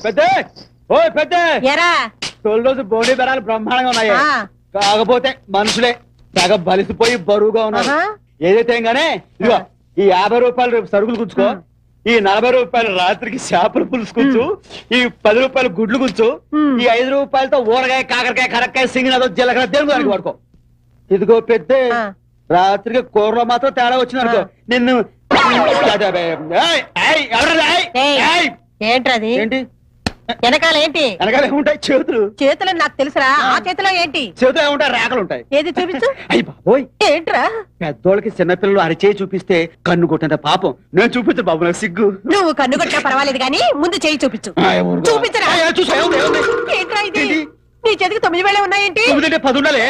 పెద్ద ఓ పెద్ద తొలి రోజు బోడి బెరాలు బ్రహ్మాండంగా ఉన్నాయి. కాకపోతే మనుషులే తెగ బలిసిపోయి బరువుగా ఉన్నారు. ఏదైతే గానే ఇదిగో ఈ 50 రూపాయలు రేపు సరుకులు కూర్చుకో, ఈ 40 రూపాయలు రాత్రికి చేపల పులుసు కూర్చు, ఈ 10 రూపాయలు గుడ్లు కూర్చు, ఈ 5 రూపాయలతో ఊరగాయ కాకరకాయ కరక్కాయ సింగినదో జీలకర్ర దేవుడు దానికి పడుకో. ఇదిగో పెద్ద రాత్రికి కూరలో మాత్రం తేడా వచ్చిందనుకో నిన్ను. ఏంటది? ఏంటి వెనకాల ఏంటి? వెనకాల ఏముంటాయి? చేతులు. చేతులు నాకు తెలుసురా. ఆ చేతిలో ఏంటి? చేతులు ఏముంటాయి? రేఖలు ఉంటాయి. ఏది చూపించు. అయ్యి బాబోయ్, ఏంట్రా? పెద్దోళ్ళకి చిన్నపిల్లలు అరిచేయి చూపిస్తే కన్ను కొట్టినంత పాపం. నేను చూపించు బాబు, నాకు సిగ్గు. నువ్వు కన్ను కొట్టినా పర్వాలేదు కానీ ముందు చేయి చూపించు. చూపించరా. ఏంట్రా ఇది? నీ చేతికి 9 వేలే ఉన్నాయేంటి? 10 ఉండాలి.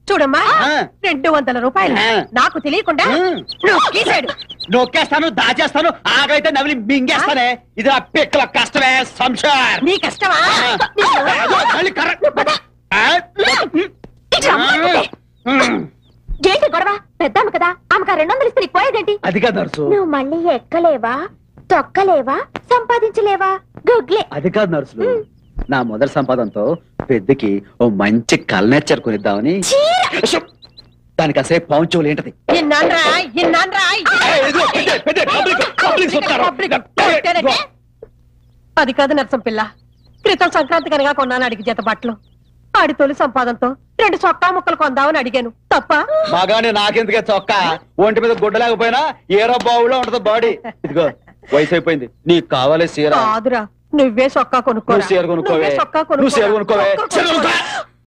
చూడమ్మా, 200 రూపాయలు నాకు తెలియకుండా నొక్కేస్తాను, దాచేస్తాను, ఆగైతే నవిలి మింగేస్తానే. ఇది ఆ పిక్కల కష్టమే. సంసార్ నీ కష్టమా? ఏంటి గొడవ? పెద్దాము కదా, ఆమెకు 200 ఇస్తే పోయేదేంటి? అది కాదు నర్సు. నువ్వు మళ్ళీ ఎక్కలేవా, తొక్కలేవా, సంపాదించలేవా? గుగ్లే. అది కాదు నర్సులు, నా మొదటి సంపాదనతో పెద్దకి ఓ మంచి కల్నేచర్ కొనిద్దామని. దానికి అసే పౌంచోలు ఏంటది? అది కాదు నర్సం పిల్ల, క్రితం సంక్రాంతి కనగా కొన్నాను అడిగి జత బట్టలు. ఆడి తొలి సంపాదనతో 2 చొక్కా ముక్కలు కొందామని అడిగాను. తప్ప మగాని నాకెందుకే చొక్కా? ఒంటి మీద గుడ్డ లేకపోయినా ఏరో బావులో ఉంటది బాడీ. ఇదిగో వయసు అయిపోయింది, నీకు కావాలి సీర. కాదురా, నువ్వే చొక్కా కొనుక్కో. సీర కొనుక్కోవే.